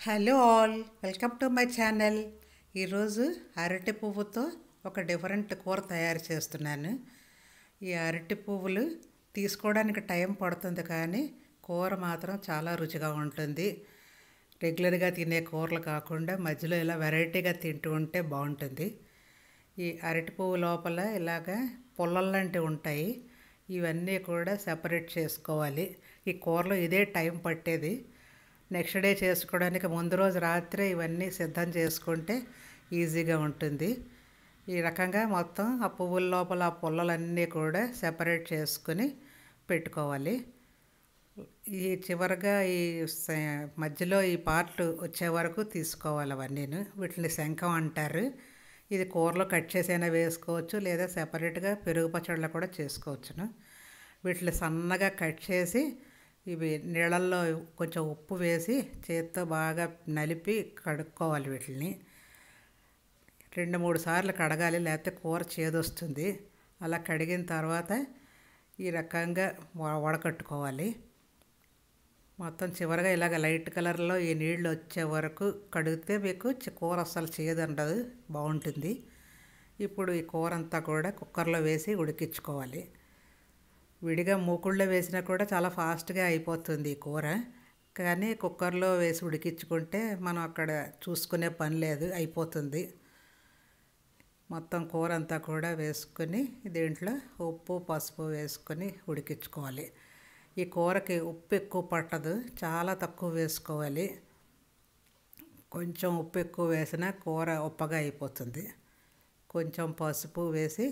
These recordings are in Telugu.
Hello all, welcome to my channel. ఈరోజు అరటి పువ్వుతో ఒక డిఫరెంట్ కూర తయారు చేస్తున్నాను. ఈ అరటి పువ్వులు తీసుకోవడానికి టైం పడుతుంది, కానీ కూర మాత్రం చాలా రుచిగా ఉంటుంది. రెగ్యులర్గా తినే కూరలు కాకుండా మధ్యలో ఇలా వెరైటీగా తింటూ ఉంటే బాగుంటుంది. ఈ అరటి పువ్వు లోపల ఇలాగ పుల్లల్లాంటివి ఉంటాయి. ఇవన్నీ కూడా సెపరేట్ చేసుకోవాలి. ఈ కూరలో ఇదే టైం పట్టేది. నెక్స్ట్ డే చేసుకోవడానికి ముందు రోజు రాత్రే ఇవన్నీ సిద్ధం చేసుకుంటే ఈజీగా ఉంటుంది. ఈ రకంగా మొత్తం ఆ పువ్వుల లోపల ఆ పుల్లలన్నీ కూడా సెపరేట్ చేసుకుని పెట్టుకోవాలి. ఈ చివరిగా మధ్యలో ఈ పార్ట్ వచ్చే వరకు తీసుకోవాలి అవన్నీను. వీటిని శంఖం అంటారు. ఇది కూరలో కట్ చేసైనా వేసుకోవచ్చు, లేదా సెపరేట్గా పెరుగు పచ్చడిలో కూడా చేసుకోవచ్చును. వీటిని సన్నగా కట్ చేసి ఇవి నీళ్ళల్లో కొంచెం ఉప్పు వేసి చేత్తో బాగా నలిపి కడుక్కోవాలి. వీటిని 2-3 సార్లు కడగాలి, లేకపోతే కూర చేదొస్తుంది. అలా కడిగిన తర్వాత ఈ రకంగా వడకట్టుకోవాలి. మొత్తం చివరిగా ఇలాగ లైట్ కలర్లో ఈ నీళ్ళు వచ్చే వరకు కడిగితే మీకు కూర అస్సలు చేదుండదు, బాగుంటుంది. ఇప్పుడు ఈ కూర అంతా కూడా కుక్కర్లో వేసి ఉడికించుకోవాలి. విడిగా మూకుళ్ళో వేసినా కూడా చాలా ఫాస్ట్గా అయిపోతుంది ఈ కూర. కానీ కుక్కర్లో వేసి ఉడికించుకుంటే మనం అక్కడ చూసుకునే పని లేదు, అయిపోతుంది. మొత్తం కూర అంతా కూడా వేసుకొని దీంట్లో ఉప్పు పసుపు వేసుకొని ఉడికించుకోవాలి. ఈ కూరకి ఉప్పు ఎక్కువ పట్టదు, చాలా తక్కువ వేసుకోవాలి. కొంచెం ఉప్పు ఎక్కువ వేసినా కూర ఉప్పగా అయిపోతుంది. కొంచెం పసుపు వేసి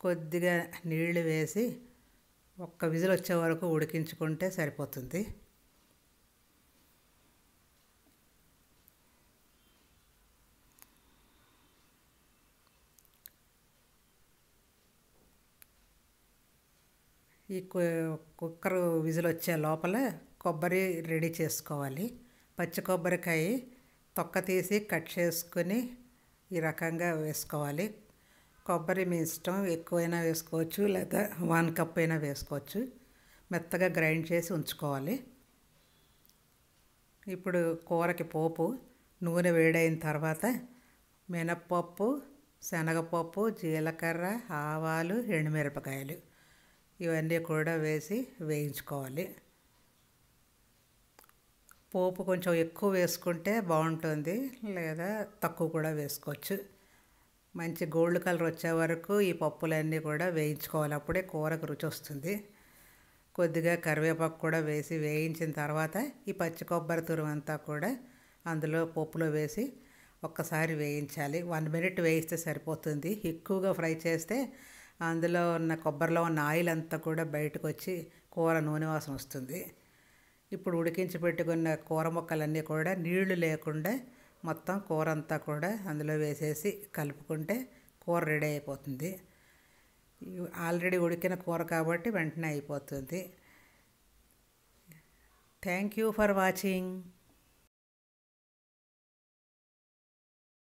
కొద్దిగా నీళ్లు వేసి ఒక్క విజిల్ వచ్చే వరకు ఉడికించుకుంటే సరిపోతుంది. ఈ కుక్కర్ విజిల్ వచ్చే లోపల కొబ్బరి రెడీ చేసుకోవాలి. పచ్చి కొబ్బరికాయ తొక్క తీసి కట్ చేసుకుని ఈ రకంగా వేసుకోవాలి. కొబ్బరి మీ ఇష్టం, ఎక్కువైనా వేసుకోవచ్చు, లేదా 1 కప్ అయినా వేసుకోవచ్చు. మెత్తగా గ్రైండ్ చేసి ఉంచుకోవాలి. ఇప్పుడు కూరకి పోపు నూనె వేడైన తర్వాత మినప్పప్పు, శనగపప్పు, జీలకర్ర, ఆవాలు, ఎండుమిరపకాయలు ఇవన్నీ కూడా వేసి వేయించుకోవాలి. పోపు కొంచెం ఎక్కువ వేసుకుంటే బాగుంటుంది, లేదా తక్కువ కూడా వేసుకోవచ్చు. మంచి గోల్డ్ కలర్ వచ్చే వరకు ఈ పప్పులన్నీ కూడా వేయించుకోవాలి, అప్పుడే కూరకు రుచి వస్తుంది. కొద్దిగా కరివేపాకు కూడా వేసి వేయించిన తర్వాత ఈ పచ్చి కొబ్బరి తురుము అంతా కూడా అందులో పప్పులో వేసి ఒక్కసారి వేయించాలి. 1 మినిట్ వేయిస్తే సరిపోతుంది. ఎక్కువగా ఫ్రై చేస్తే అందులో ఉన్న కొబ్బరిలో ఉన్న ఆయిల్ అంతా కూడా బయటకు వచ్చి కూర నూనె వాసన వస్తుంది. ఇప్పుడు ఉడికించి పెట్టుకున్న కూర ముక్కలన్నీ కూడా నీళ్లు లేకుండా మొత్తం కూర అంతా కూడా అందులో వేసేసి కలుపుకుంటే కూర రెడీ అయిపోతుంది. ఆల్రెడీ ఉడికిన కూర కాబట్టి వెంటనే అయిపోతుంది. Thank you for watching.